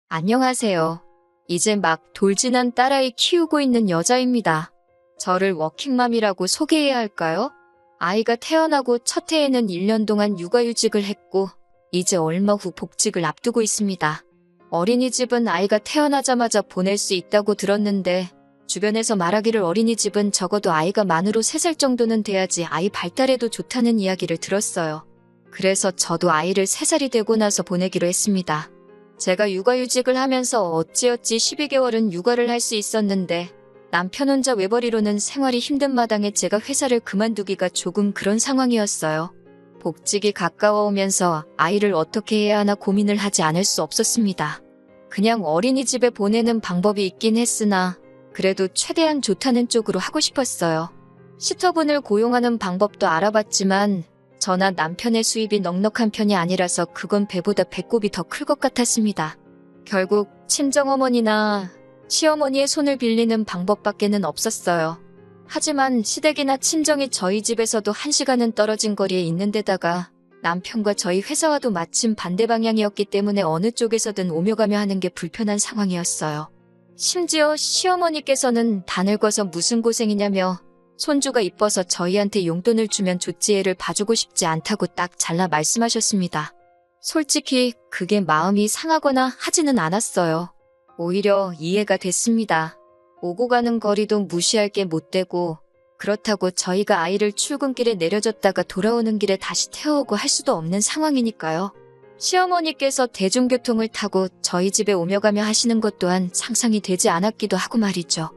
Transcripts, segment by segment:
안녕하세요. 이제 막 돌진한 딸아이 키우고 있는 여자입니다. 저를 워킹맘이라고 소개해야 할까요? 아이가 태어나고 첫 해에는 1년 동안 육아휴직을 했고 이제 얼마 후 복직을 앞두고 있습니다. 어린이집은 아이가 태어나자마자 보낼 수 있다고 들었는데 주변에서 말하기를 어린이집은 적어도 아이가 만으로 3살 정도는 돼야지 아이 발달에도 좋다는 이야기를 들었어요. 그래서 저도 아이를 3살이 되고 나서 보내기로 했습니다. 제가 육아휴직을 하면서 어찌어찌 12개월은 육아를 할 수 있었는데 남편 혼자 외벌이로는 생활이 힘든 마당에 제가 회사를 그만두기가 조금 그런 상황이었어요. 복직이 가까워오면서 아이를 어떻게 해야 하나 고민을 하지 않을 수 없었습니다. 그냥 어린이집에 보내는 방법이 있긴 했으나 그래도 최대한 좋다는 쪽으로 하고 싶었어요. 시터분을 고용하는 방법도 알아봤지만 저나 남편의 수입이 넉넉한 편이 아니라서 그건 배보다 배꼽이 더 클 것 같았습니다. 결국 친정어머니나 시어머니의 손을 빌리는 방법밖에는 없었어요. 하지만 시댁이나 친정이 저희 집에서도 1시간은 떨어진 거리에 있는 데다가 남편과 저희 회사와도 마침 반대 방향이었기 때문에 어느 쪽에서든 오며 가며 하는 게 불편한 상황이었어요. 심지어 시어머니께서는 다 늙어서 무슨 고생이냐며 손주가 이뻐서 저희한테 용돈을 주면 좋지 애를 봐주고 싶지 않다고 딱 잘라 말씀하셨습니다. 솔직히 그게 마음이 상하거나 하지는 않았어요. 오히려 이해가 됐습니다. 오고 가는 거리도 무시할 게 못 되고 그렇다고 저희가 아이를 출근길에 내려줬다가 돌아오는 길에 다시 태워오고 할 수도 없는 상황이니까요. 시어머니께서 대중교통을 타고 저희 집에 오며 가며 하시는 것 또한 상상이 되지 않았기도 하고 말이죠.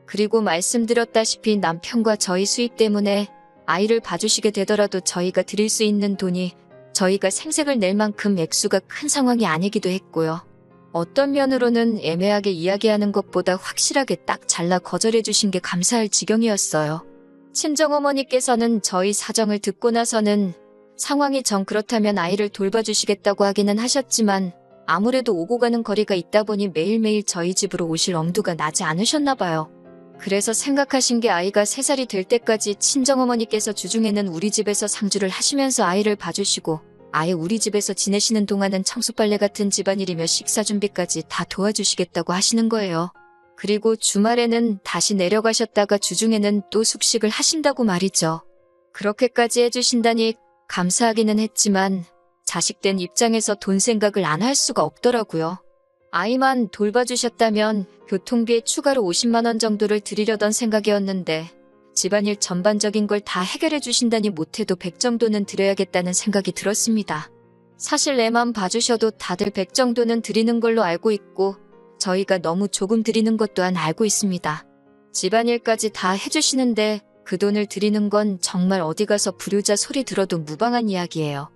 그리고 말씀드렸다시피 남편과 저희 수입 때문에 아이를 봐주시게 되더라도 저희가 드릴 수 있는 돈이 저희가 생색을 낼 만큼 액수가 큰 상황이 아니기도 했고요. 어떤 면으로는 애매하게 이야기하는 것보다 확실하게 딱 잘라 거절해 주신 게 감사할 지경이었어요. 친정어머니께서는 저희 사정을 듣고 나서는 상황이 정 그렇다면 아이를 돌봐주시겠다고 하기는 하셨지만 아무래도 오고 가는 거리가 있다 보니 매일매일 저희 집으로 오실 엄두가 나지 않으셨나 봐요. 그래서 생각하신 게 아이가 3살이 될 때까지 친정어머니께서 주중에는 우리 집에서 상주를 하시면서 아이를 봐주시고 아예 우리 집에서 지내시는 동안은 청소빨래 같은 집안일이며 식사 준비까지 다 도와주시겠다고 하시는 거예요. 그리고 주말에는 다시 내려가셨다가 주중에는 또 숙식을 하신다고 말이죠. 그렇게까지 해주신다니 감사하기는 했지만 자식된 입장에서 돈 생각을 안 할 수가 없더라고요. 아이만 돌봐주셨다면 교통비에 추가로 50만 원 정도를 드리려던 생각이었는데 집안일 전반적인 걸 다 해결해 주신다니 못해도 100 정도는 드려야겠다는 생각이 들었습니다. 사실 애만 봐주셔도 다들 100 정도는 드리는 걸로 알고 있고 저희가 너무 조금 드리는 것 또한 알고 있습니다. 집안일까지 다 해주시는데 그 돈을 드리는 건 정말 어디 가서 불효자 소리 들어도 무방한 이야기예요.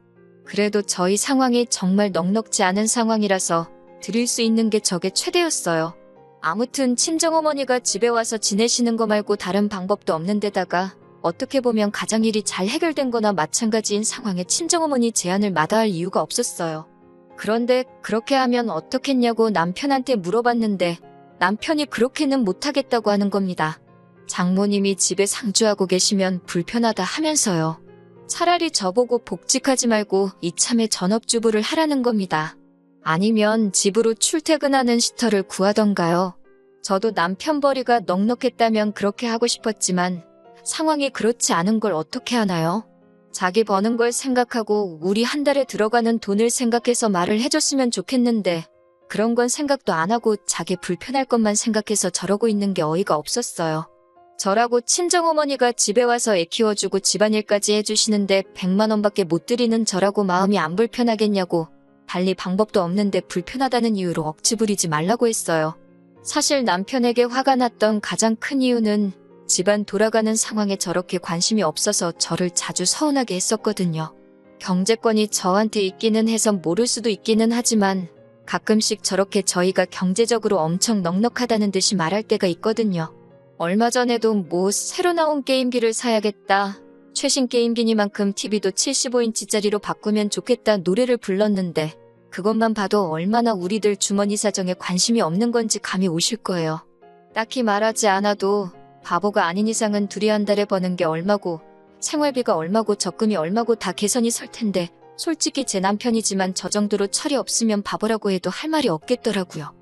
그래도 저희 상황이 정말 넉넉지 않은 상황이라서 드릴 수 있는 게 저게 최대였어요. 아무튼 친정어머니가 집에 와서 지내시는 거 말고 다른 방법도 없는 데다가 어떻게 보면 가장 일이 잘 해결된 거나 마찬가지인 상황에 친정어머니 제안을 마다할 이유가 없었어요. 그런데 그렇게 하면 어떻겠냐고 남편한테 물어봤는데 남편이 그렇게는 못하겠다고 하는 겁니다. 장모님이 집에 상주하고 계시면 불편하다 하면서요. 차라리 저보고 복직하지 말고 이참에 전업주부를 하라는 겁니다. 아니면 집으로 출퇴근하는 시터를 구하던가요. 저도 남편 벌이가 넉넉했다면 그렇게 하고 싶었지만 상황이 그렇지 않은 걸 어떻게 하나요? 자기 버는 걸 생각하고 우리 한 달에 들어가는 돈을 생각해서 말을 해줬으면 좋겠는데 그런 건 생각도 안 하고 자기 불편할 것만 생각해서 저러고 있는 게 어이가 없었어요. 저라고 친정어머니가 집에 와서 애 키워주고 집안일까지 해주시는데 100만 원밖에 못 드리는 저라고 마음이 안 불편하겠냐고 달리 방법도 없는데 불편하다는 이유로 억지 부리지 말라고 했어요. 사실 남편에게 화가 났던 가장 큰 이유는 집안 돌아가는 상황에 저렇게 관심이 없어서 저를 자주 서운하게 했었거든요. 경제권이 저한테 있기는 해서 모를 수도 있기는 하지만 가끔씩 저렇게 저희가 경제적으로 엄청 넉넉하다는 듯이 말할 때가 있거든요. 얼마 전에도 뭐 새로 나온 게임기를 사야겠다. 최신 게임기니만큼 TV도 75인치짜리로 바꾸면 좋겠다 노래를 불렀는데 그것만 봐도 얼마나 우리들 주머니 사정에 관심이 없는 건지 감이 오실 거예요. 딱히 말하지 않아도 바보가 아닌 이상은 둘이 한 달에 버는 게 얼마고 생활비가 얼마고 적금이 얼마고 다 계산이 설 텐데 솔직히 제 남편이지만 저 정도로 철이 없으면 바보라고 해도 할 말이 없겠더라고요.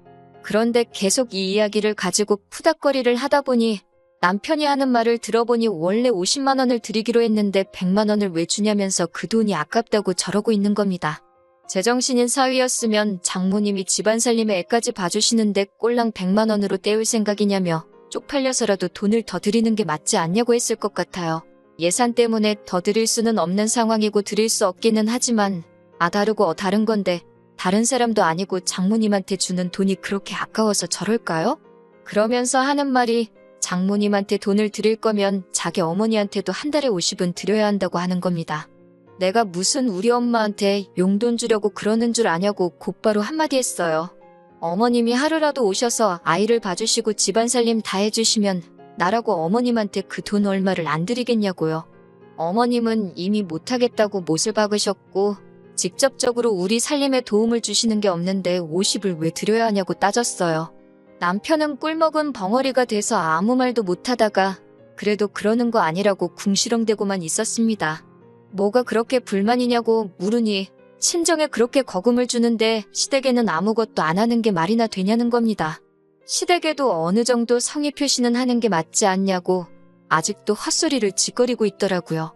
그런데 계속 이 이야기를 가지고 푸닥거리를 하다 보니 남편이 하는 말을 들어보니 원래 50만 원을 드리기로 했는데 100만 원을 왜 주냐면서 그 돈이 아깝다고 저러고 있는 겁니다. 제정신인 사위였으면 장모님이 집안 살림에 애까지 봐주시는데 꼴랑 100만 원으로 때울 생각이냐며 쪽팔려서라도 돈을 더 드리는 게 맞지 않냐고 했을 것 같아요. 예산 때문에 더 드릴 수는 없는 상황이고 드릴 수 없기는 하지만 다르고 다른 건데 다른 사람도 아니고 장모님한테 주는 돈이 그렇게 아까워서 저럴까요? 그러면서 하는 말이 장모님한테 돈을 드릴 거면 자기 어머니한테도 한 달에 50은 드려야 한다고 하는 겁니다. 내가 무슨 우리 엄마한테 용돈 주려고 그러는 줄 아냐고 곧바로 한마디 했어요. 어머님이 하루라도 오셔서 아이를 봐주시고 집안 살림 다 해주시면 나라고 어머님한테 그 돈 얼마를 안 드리겠냐고요. 어머님은 이미 못하겠다고 못을 박으셨고 직접적으로 우리 살림에 도움을 주시는 게 없는데 50을 왜 드려야 하냐고 따졌어요. 남편은 꿀먹은 벙어리가 돼서 아무 말도 못하다가 그래도 그러는 거 아니라고 궁시렁대고만 있었습니다. 뭐가 그렇게 불만이냐고 물으니 친정에 그렇게 거금을 주는데 시댁에는 아무것도 안 하는 게 말이나 되냐는 겁니다. 시댁에도 어느 정도 성의 표시는 하는 게 맞지 않냐고 아직도 헛소리를 짓거리고 있더라고요.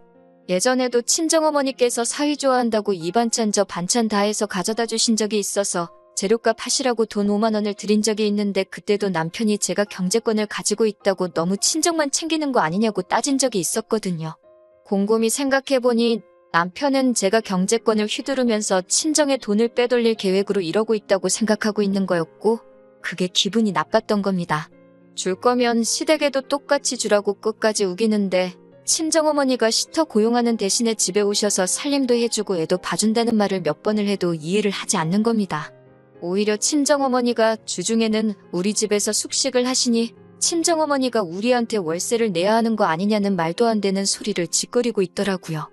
예전에도 친정어머니께서 사위 좋아한다고 이 반찬 저 반찬 다 해서 가져다 주신 적이 있어서 재료값 하시라고 돈 5만 원을 드린 적이 있는데 그때도 남편이 제가 경제권을 가지고 있다고 너무 친정만 챙기는 거 아니냐고 따진 적이 있었거든요. 곰곰이 생각해보니 남편은 제가 경제권을 휘두르면서 친정에 돈을 빼돌릴 계획으로 이러고 있다고 생각하고 있는 거였고 그게 기분이 나빴던 겁니다. 줄 거면 시댁에도 똑같이 주라고 끝까지 우기는데 친정어머니가 시터 고용하는 대신에 집에 오셔서 살림도 해주고 애도 봐준다는 말을 몇 번을 해도 이해를 하지 않는 겁니다. 오히려 친정어머니가 주중에는 우리 집에서 숙식을 하시니 친정어머니가 우리한테 월세를 내야 하는 거 아니냐는 말도 안 되는 소리를 짓거리고 있더라고요.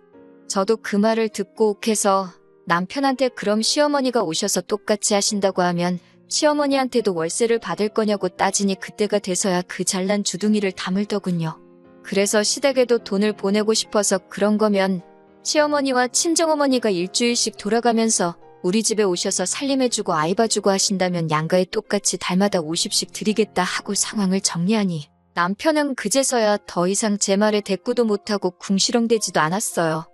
저도 그 말을 듣고 욱해서 남편한테 그럼 시어머니가 오셔서 똑같이 하신다고 하면 시어머니한테도 월세를 받을 거냐고 따지니 그때가 돼서야 그 잘난 주둥이를 다물더군요. 그래서 시댁에도 돈을 보내고 싶어서 그런 거면 시어머니와 친정어머니가 일주일씩 돌아가면서 우리 집에 오셔서 살림해주고 아이 봐주고 하신다면 양가에 똑같이 달마다 50씩 드리겠다 하고 상황을 정리하니 남편은 그제서야 더 이상 제 말에 대꾸도 못하고 궁시렁대지도 않았어요.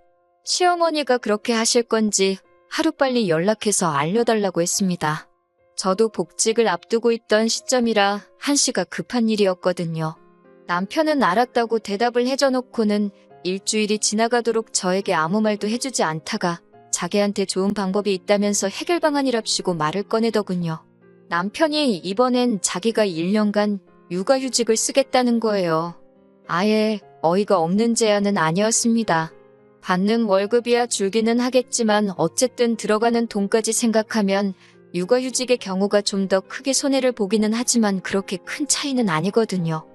시어머니가 그렇게 하실 건지 하루빨리 연락해서 알려달라고 했습니다. 저도 복직을 앞두고 있던 시점이라 한시가 급한 일이었거든요. 남편은 알았다고 대답을 해줘놓고는 일주일이 지나가도록 저에게 아무 말도 해주지 않다가 자기한테 좋은 방법이 있다면서 해결 방안이랍시고 말을 꺼내더군요. 남편이 이번엔 자기가 1년간 육아휴직을 쓰겠다는 거예요. 아예 어이가 없는 제안은 아니었습니다. 받는 월급이야 줄기는 하겠지만 어쨌든 들어가는 돈까지 생각하면 육아휴직의 경우가 좀 더 크게 손해를 보기는 하지만 그렇게 큰 차이는 아니거든요.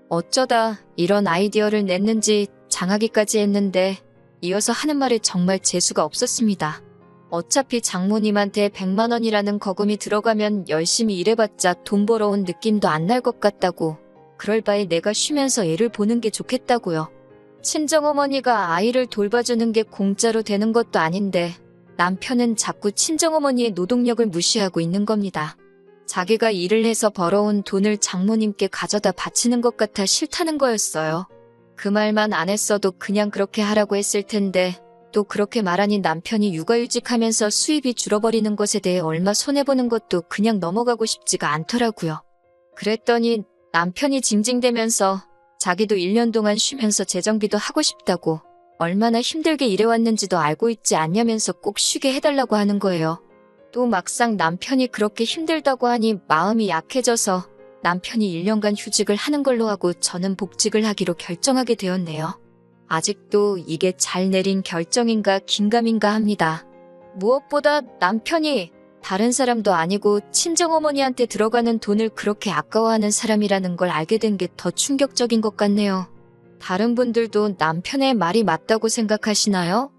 어쩌다 이런 아이디어를 냈는지 장하기까지 했는데 이어서 하는 말에 정말 재수가 없었습니다. 어차피 장모님한테 100만 원이라는 거금이 들어가면 열심히 일해봤자 돈 벌어온 느낌도 안 날 것 같다고. 그럴 바에 내가 쉬면서 애를 보는 게 좋겠다고요. 친정어머니가 아이를 돌봐주는 게 공짜로 되는 것도 아닌데 남편은 자꾸 친정어머니의 노동력을 무시하고 있는 겁니다. 자기가 일을 해서 벌어온 돈을 장모님께 가져다 바치는 것 같아 싫다는 거였어요. 그 말만 안 했어도 그냥 그렇게 하라고 했을 텐데 또 그렇게 말하니 남편이 육아휴직하면서 수입이 줄어버리는 것에 대해 얼마 손해보는 것도 그냥 넘어가고 싶지가 않더라고요. 그랬더니 남편이 징징대면서 자기도 1년 동안 쉬면서 재정비도 하고 싶다고 얼마나 힘들게 일해왔는지도 알고 있지 않냐면서 꼭 쉬게 해달라고 하는 거예요. 또 막상 남편이 그렇게 힘들다고 하니 마음이 약해져서 남편이 1년간 휴직을 하는 걸로 하고 저는 복직을 하기로 결정하게 되었네요. 아직도 이게 잘 내린 결정인가 긴가민가 합니다. 무엇보다 남편이 다른 사람도 아니고 친정어머니한테 들어가는 돈을 그렇게 아까워하는 사람이라는 걸 알게 된 게 더 충격적인 것 같네요. 다른 분들도 남편의 말이 맞다고 생각하시나요?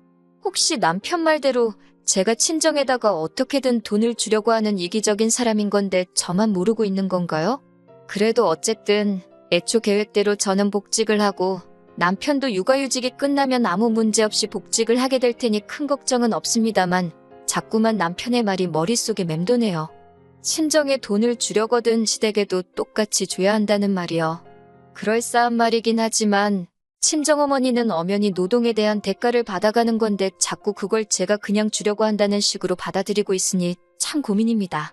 혹시 남편 말대로 제가 친정에다가 어떻게든 돈을 주려고 하는 이기적인 사람인 건데 저만 모르고 있는 건가요? 그래도 어쨌든 애초 계획대로 저는 복직을 하고 남편도 육아휴직이 끝나면 아무 문제 없이 복직을 하게 될 테니 큰 걱정은 없습니다만 자꾸만 남편의 말이 머릿속에 맴도네요. 친정에 돈을 주려거든 시댁에도 똑같이 줘야 한다는 말이요. 그럴싸한 말이긴 하지만 친정어머니는 엄연히 노동에 대한 대가를 받아가는 건데 자꾸 그걸 제가 그냥 주려고 한다는 식으로 받아들이고 있으니 참 고민입니다.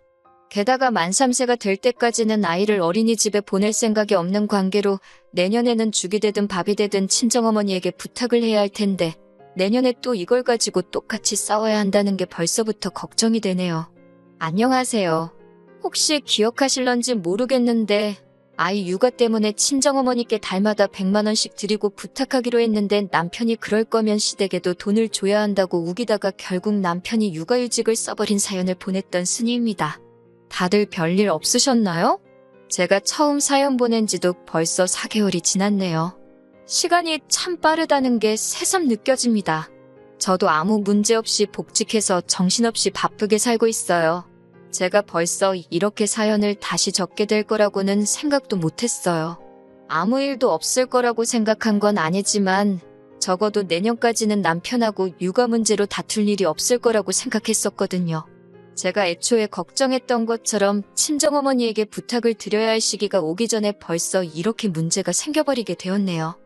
게다가 만 3세가 될 때까지는 아이를 어린이집에 보낼 생각이 없는 관계로 내년에는 죽이 되든 밥이 되든 친정어머니에게 부탁을 해야 할 텐데 내년에 또 이걸 가지고 똑같이 싸워야 한다는 게 벌써부터 걱정이 되네요. 안녕하세요. 혹시 기억하실런지 모르겠는데 아이 육아 때문에 친정어머니께 달마다 100만 원씩 드리고 부탁하기로 했는데 남편이 그럴 거면 시댁에도 돈을 줘야 한다고 우기다가 결국 남편이 육아휴직을 써버린 사연을 보냈던 순이입니다. 다들 별일 없으셨나요? 제가 처음 사연 보낸 지도 벌써 4개월이 지났네요. 시간이 참 빠르다는 게 새삼 느껴집니다. 저도 아무 문제 없이 복직해서 정신없이 바쁘게 살고 있어요. 제가 벌써 이렇게 사연을 다시 적게 될 거라고는 생각도 못했어요. 아무 일도 없을 거라고 생각한 건 아니지만 적어도 내년까지는 남편하고 육아 문제로 다툴 일이 없을 거라고 생각했었거든요. 제가 애초에 걱정했던 것처럼 친정어머니에게 부탁을 드려야 할 시기가 오기 전에 벌써 이렇게 문제가 생겨버리게 되었네요.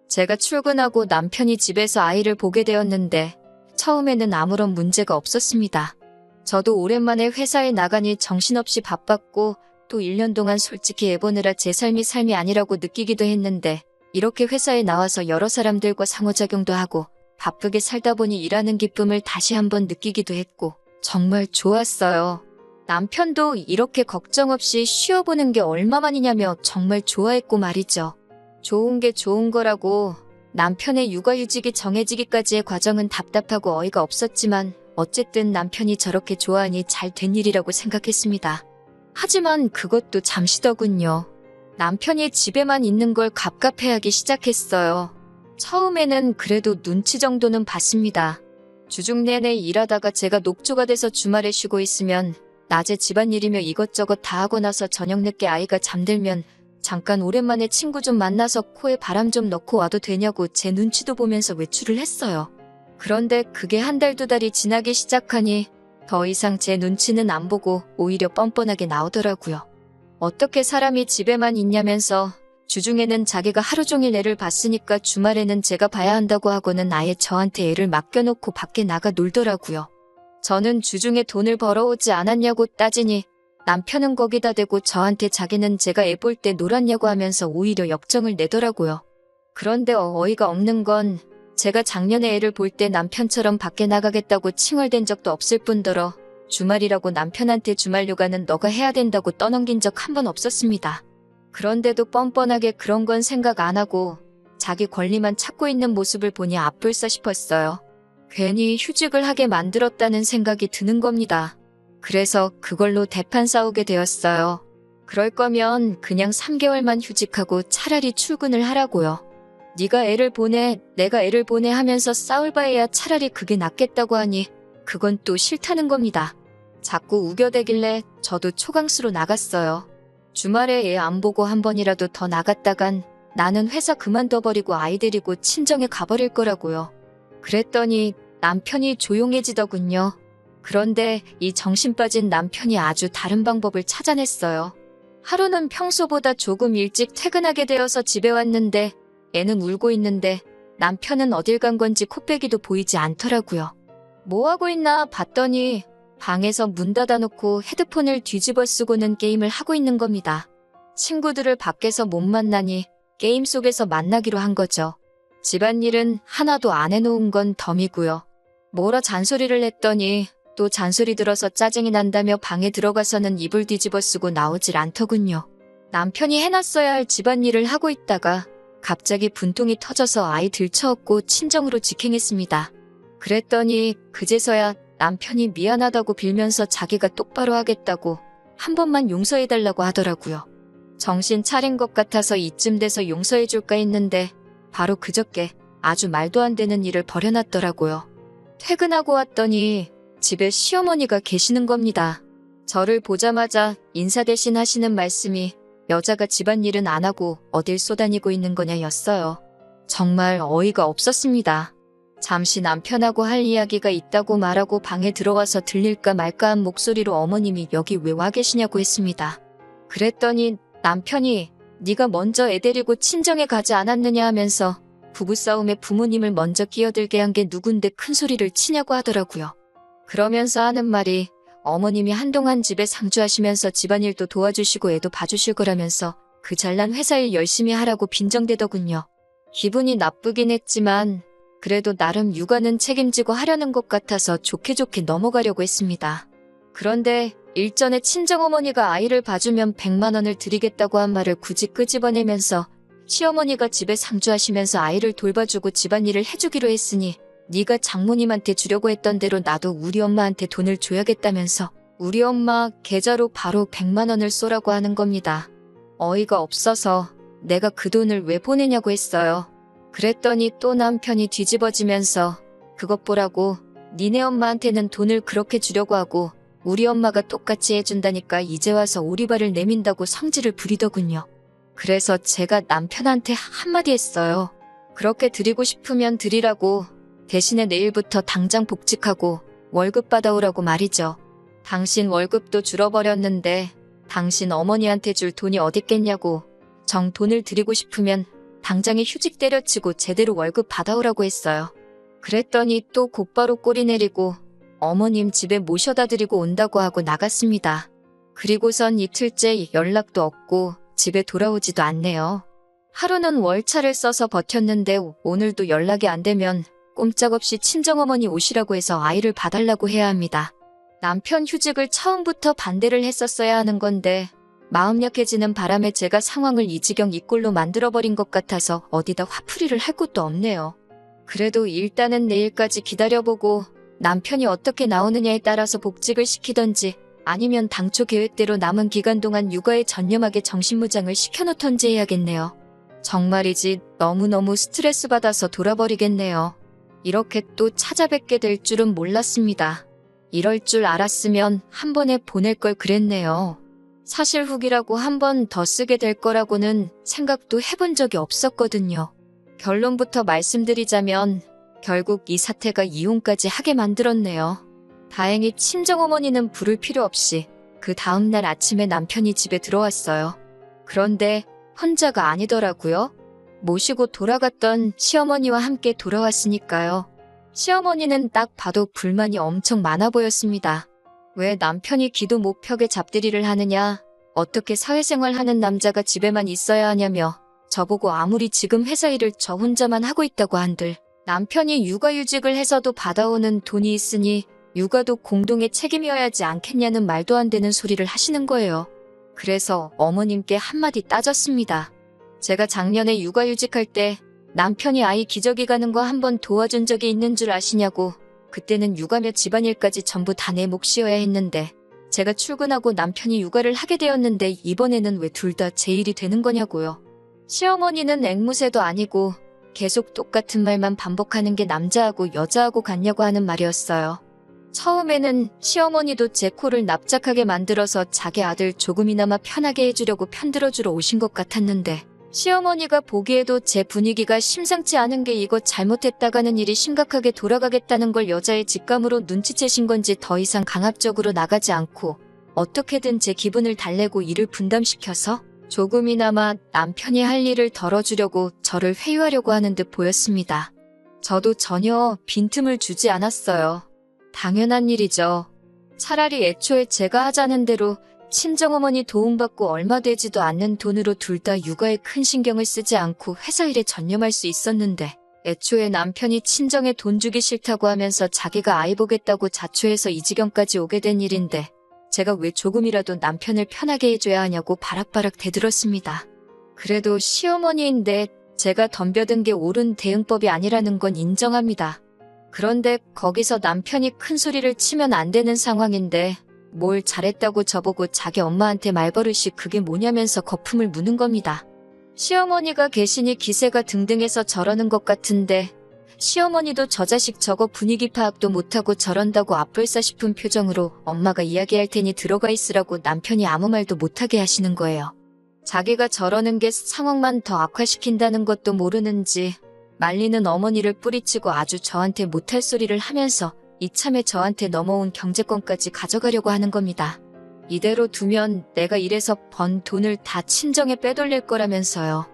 제가 출근하고 남편이 집에서 아이를 보게 되었는데 처음에는 아무런 문제가 없었습니다. 저도 오랜만에 회사에 나가니 정신없이 바빴고 또 1년 동안 솔직히 애 보느라 제 삶이 아니라고 느끼기도 했는데 이렇게 회사에 나와서 여러 사람들과 상호작용도 하고 바쁘게 살다 보니 일하는 기쁨을 다시 한번 느끼기도 했고 정말 좋았어요. 남편도 이렇게 걱정 없이 쉬어보는 게 얼마만이냐며 정말 좋아했고 말이죠. 좋은 게 좋은 거라고 남편의 육아휴직이 정해지기까지의 과정은 답답하고 어이가 없었지만 어쨌든 남편이 저렇게 좋아하니 잘 된 일이라고 생각했습니다. 하지만 그것도 잠시더군요. 남편이 집에만 있는 걸 갑갑해하기 시작했어요. 처음에는 그래도 눈치 정도는 봤습니다. 주중 내내 일하다가 제가 녹초가 돼서 주말에 쉬고 있으면 낮에 집안일이며 이것저것 다 하고 나서 저녁 늦게 아이가 잠들면 잠깐 오랜만에 친구 좀 만나서 코에 바람 좀 넣고 와도 되냐고 제 눈치도 보면서 외출을 했어요. 그런데 그게 한 달 두 달이 지나기 시작하니 더 이상 제 눈치는 안 보고 오히려 뻔뻔하게 나오더라고요. 어떻게 사람이 집에만 있냐면서 주중에는 자기가 하루 종일 애를 봤으니까 주말에는 제가 봐야 한다고 하고는 아예 저한테 애를 맡겨놓고 밖에 나가 놀더라고요. 저는 주중에 돈을 벌어오지 않았냐고 따지니 남편은 거기다 대고 저한테 자기는 제가 애 볼 때 놀았냐고 하면서 오히려 역정을 내더라고요. 그런데 어이가 없는 건 제가 작년에 애를 볼 때 남편처럼 밖에 나가겠다고 칭얼댄 적도 없을 뿐더러 주말이라고 남편한테 주말 육아는 너가 해야 된다고 떠넘긴 적 한 번 없었습니다. 그런데도 뻔뻔하게 그런 건 생각 안 하고 자기 권리만 찾고 있는 모습을 보니 앞불싸 싶었어요. 괜히 휴직을 하게 만들었다는 생각이 드는 겁니다. 그래서 그걸로 대판 싸우게 되었어요. 그럴 거면 그냥 3개월만 휴직하고 차라리 출근을 하라고요. 네가 애를 보내, 내가 애를 보내 하면서 싸울 바에야 차라리 그게 낫겠다고 하니 그건 또 싫다는 겁니다. 자꾸 우겨대길래 저도 초강수로 나갔어요. 주말에 애 안 보고 한 번이라도 더 나갔다간 나는 회사 그만둬버리고 아이 데리고 친정에 가버릴 거라고요. 그랬더니 남편이 조용해지더군요. 그런데 이 정신 빠진 남편이 아주 다른 방법을 찾아냈어요. 하루는 평소보다 조금 일찍 퇴근하게 되어서 집에 왔는데 애는 울고 있는데 남편은 어딜 간 건지 코빼기도 보이지 않더라고요. 뭐하고 있나 봤더니 방에서 문 닫아놓고 헤드폰을 뒤집어 쓰고는 게임을 하고 있는 겁니다. 친구들을 밖에서 못 만나니 게임 속에서 만나기로 한 거죠. 집안일은 하나도 안 해놓은 건 덤이고요. 뭐라 잔소리를 했더니 또 잔소리 들어서 짜증이 난다며 방에 들어가서는 이불 뒤집어 쓰고 나오질 않더군요. 남편이 해놨어야 할 집안일을 하고 있다가 갑자기 분통이 터져서 아이 들쳐업고 친정으로 직행했습니다. 그랬더니 그제서야 남편이 미안하다고 빌면서 자기가 똑바로 하겠다고 한 번만 용서해달라고 하더라고요. 정신 차린 것 같아서 이쯤 돼서 용서해줄까 했는데 바로 그저께 아주 말도 안 되는 일을 벌여놨더라고요. 퇴근하고 왔더니 집에 시어머니가 계시는 겁니다. 저를 보자마자 인사 대신 하시는 말씀이 여자가 집안일은 안 하고 어딜 쏘다니고 있는 거냐였어요. 정말 어이가 없었습니다. 잠시 남편하고 할 이야기가 있다고 말하고 방에 들어와서 들릴까 말까한 목소리로 어머님이 여기 왜 와 계시냐고 했습니다. 그랬더니 남편이 네가 먼저 애 데리고 친정에 가지 않았느냐 하면서 부부싸움에 부모님을 먼저 끼어들게 한 게 누군데 큰 소리를 치냐고 하더라고요. 그러면서 하는 말이 어머님이 한동안 집에 상주하시면서 집안일도 도와주시고 애도 봐주실 거라면서 그 잘난 회사 일 열심히 하라고 빈정대더군요. 기분이 나쁘긴 했지만 그래도 나름 육아는 책임지고 하려는 것 같아서 좋게 넘어가려고 했습니다. 그런데 일전에 친정어머니가 아이를 봐주면 100만 원을 드리겠다고 한 말을 굳이 끄집어내면서 시어머니가 집에 상주하시면서 아이를 돌봐주고 집안일을 해주기로 했으니 네가 장모님한테 주려고 했던 대로 나도 우리 엄마한테 돈을 줘야겠다면서 우리 엄마 계좌로 바로 100만 원을 쏘라고 하는 겁니다. 어이가 없어서 내가 그 돈을 왜 보내냐고 했어요. 그랬더니 또 남편이 뒤집어지면서 그것 보라고 니네 엄마한테는 돈을 그렇게 주려고 하고 우리 엄마가 똑같이 해준다니까 이제 와서 오리발을 내민다고 성질을 부리더군요. 그래서 제가 남편한테 한마디 했어요. 그렇게 드리고 싶으면 드리라고, 대신에 내일부터 당장 복직하고 월급 받아오라고 말이죠. 당신 월급도 줄어버렸는데 당신 어머니한테 줄 돈이 어딨겠냐고, 정 돈을 드리고 싶으면 당장에 휴직 때려치고 제대로 월급 받아오라고 했어요. 그랬더니 또 곧바로 꼬리 내리고 어머님 집에 모셔다 드리고 온다고 하고 나갔습니다. 그리고선 이틀째 연락도 없고 집에 돌아오지도 않네요. 하루는 월차를 써서 버텼는데 오늘도 연락이 안 되면 꼼짝없이 친정어머니 오시라고 해서 아이를 봐달라고 해야 합니다. 남편 휴직을 처음부터 반대를 했었어야 하는 건데 마음 약해지는 바람에 제가 상황을 이 지경 이 꼴로 만들어버린 것 같아서 어디다 화풀이를 할 곳도 없네요. 그래도 일단은 내일까지 기다려보고 남편이 어떻게 나오느냐에 따라서 복직을 시키던지 아니면 당초 계획대로 남은 기간 동안 육아에 전념하게 정신무장을 시켜놓던지 해야겠네요. 정말이지 너무너무 스트레스 받아서 돌아버리겠네요. 이렇게 또 찾아뵙게 될 줄은 몰랐습니다. 이럴 줄 알았으면 한 번에 보낼 걸 그랬네요. 사실 후기라고 한 번 더 쓰게 될 거라고는 생각도 해본 적이 없었거든요. 결론부터 말씀드리자면 결국 이 사태가 이혼까지 하게 만들었네요. 다행히 친정어머니는 부를 필요 없이 그 다음날 아침에 남편이 집에 들어왔어요. 그런데 혼자가 아니더라고요. 모시고 돌아갔던 시어머니와 함께 돌아왔으니까요. 시어머니는 딱 봐도 불만이 엄청 많아 보였습니다. 왜 남편이 기도 못 펴게 잡들이를 하느냐, 어떻게 사회생활 하는 남자가 집에만 있어야 하냐며 저보고 아무리 지금 회사 일을 저 혼자만 하고 있다고 한들 남편이 육아휴직을 해서도 받아오는 돈이 있으니 육아도 공동의 책임이어야지 않겠냐는 말도 안 되는 소리를 하시는 거예요. 그래서 어머님께 한마디 따졌습니다. 제가 작년에 육아휴직할 때 남편이 아이 기저귀 가는 거 한번 도와준 적이 있는 줄 아시냐고. 그때는 육아며 집안일까지 전부 다 내 몫이어야 했는데 제가 출근하고 남편이 육아를 하게 되었는데 이번에는 왜 둘 다 제 일이 되는 거냐고요. 시어머니는 앵무새도 아니고 계속 똑같은 말만 반복하는 게 남자하고 여자하고 같냐고 하는 말이었어요. 처음에는 시어머니도 제 코를 납작하게 만들어서 자기 아들 조금이나마 편하게 해주려고 편들어주러 오신 것 같았는데 시어머니가 보기에도 제 분위기가 심상치 않은 게 이거 잘못했다가는 일이 심각하게 돌아가겠다는 걸 여자의 직감으로 눈치채신 건지 더 이상 강압적으로 나가지 않고 어떻게든 제 기분을 달래고 일을 분담시켜서 조금이나마 남편이 할 일을 덜어주려고 저를 회유하려고 하는 듯 보였습니다. 저도 전혀 빈틈을 주지 않았어요. 당연한 일이죠. 차라리 애초에 제가 하자는 대로 친정어머니 도움받고 얼마 되지도 않는 돈으로 둘 다 육아에 큰 신경을 쓰지 않고 회사 일에 전념할 수 있었는데 애초에 남편이 친정에 돈 주기 싫다고 하면서 자기가 아이 보겠다고 자초해서 이 지경까지 오게 된 일인데 제가 왜 조금이라도 남편을 편하게 해줘야 하냐고 바락바락 대들었습니다. 그래도 시어머니인데 제가 덤벼든 게 옳은 대응법이 아니라는 건 인정합니다. 그런데 거기서 남편이 큰 소리를 치면 안 되는 상황인데 뭘 잘했다고 저보고 자기 엄마한테 말버릇이 그게 뭐냐면서 거품을 무는 겁니다. 시어머니가 계시니 기세가 등등해서 저러는 것 같은데 시어머니도 저 자식 저거 분위기 파악도 못하고 저런다고 앞불싸 싶은 표정으로 엄마가 이야기할 테니 들어가 있으라고 남편이 아무 말도 못하게 하시는 거예요. 자기가 저러는 게 상황만 더 악화시킨다는 것도 모르는지 말리는 어머니를 뿌리치고 아주 저한테 못할 소리를 하면서 이참에 저한테 넘어온 경제권까지 가져가려고 하는 겁니다. 이대로 두면 내가 일해서 번 돈을 다 친정에 빼돌릴 거라면서요.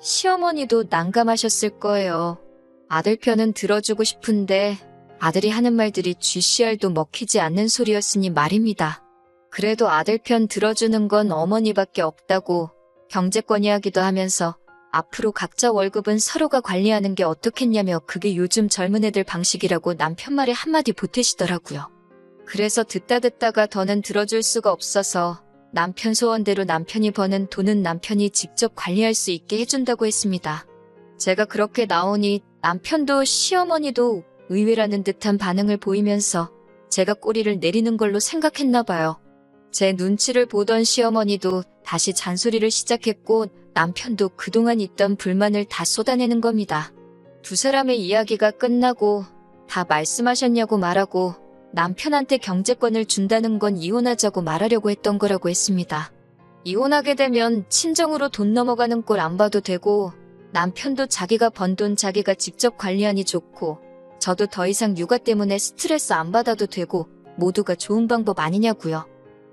시어머니도 난감하셨을 거예요. 아들 편은 들어주고 싶은데 아들이 하는 말들이 GCR도 먹히지 않는 소리였으니 말입니다. 그래도 아들 편 들어주는 건 어머니밖에 없다고 경제권 이야기도 하면서 앞으로 각자 월급은 서로가 관리하는 게 어떻겠냐며 그게 요즘 젊은 애들 방식이라고 남편 말에 한마디 보태시더라고요. 그래서 듣다가 더는 들어줄 수가 없어서 남편 소원대로 남편이 버는 돈은 남편이 직접 관리할 수 있게 해준다고 했습니다. 제가 그렇게 나오니 남편도 시어머니도 의외라는 듯한 반응을 보이면서 제가 꼬리를 내리는 걸로 생각했나 봐요. 제 눈치를 보던 시어머니도 다시 잔소리를 시작했고 남편도 그동안 있던 불만을 다 쏟아내는 겁니다. 두 사람의 이야기가 끝나고 다 말씀하셨냐고 말하고 남편한테 경제권을 준다는 건 이혼하자고 말하려고 했던 거라고 했습니다. 이혼하게 되면 친정으로 돈 넘어가는 꼴 안 봐도 되고 남편도 자기가 번 돈 자기가 직접 관리하니 좋고 저도 더 이상 육아 때문에 스트레스 안 받아도 되고 모두가 좋은 방법 아니냐고요.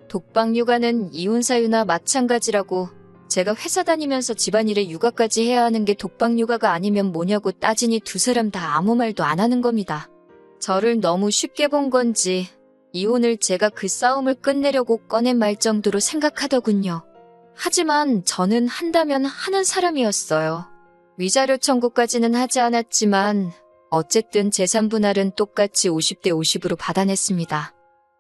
독박 육아는 이혼 사유나 마찬가지라고 제가 회사 다니면서 집안일에 육아까지 해야 하는 게 독박 육아가 아니면 뭐냐고 따지니 두 사람 다 아무 말도 안 하는 겁니다. 저를 너무 쉽게 본 건지 이혼을 제가 그 싸움을 끝내려고 꺼낸 말 정도로 생각하더군요. 하지만 저는 한다면 하는 사람이었어요. 위자료 청구까지는 하지 않았지만 어쨌든 재산 분할은 똑같이 50대 50으로 받아냈습니다.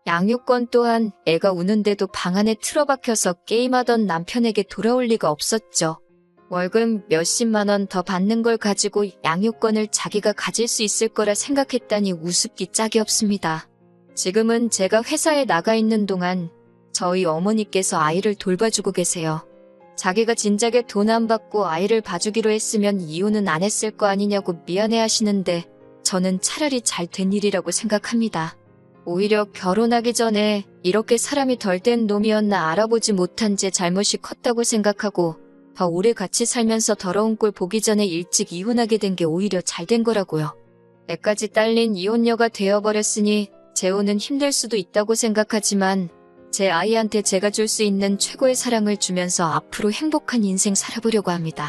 양육권 또한 애가 우는데도 방 안에 틀어박혀서 게임하던 남편에게 돌아올 리가 없었죠. 월급 몇십만 원 더 받는 걸 가지고 양육권을 자기가 가질 수 있을 거라 생각했다니 우습기 짝이 없습니다. 지금은 제가 회사에 나가 있는 동안 저희 어머니께서 아이를 돌봐주고 계세요. 자기가 진작에 돈 안 받고 아이를 봐주기로 했으면 이혼은 안 했을 거 아니냐고 미안해 하시는데 저는 차라리 잘 된 일이라고 생각합니다. 오히려 결혼하기 전에 이렇게 사람이 덜 된 놈이었나 알아보지 못한 제 잘못이 컸다고 생각하고 더 오래 같이 살면서 더러운 꼴 보기 전에 일찍 이혼하게 된 게 오히려 잘 된 거라고요. 애까지 딸린 이혼녀가 되어버렸으니 재혼은 힘들 수도 있다고 생각하지만 제 아이한테 제가 줄 수 있는 최고의 사랑을 주면서 앞으로 행복한 인생 살아보려고 합니다.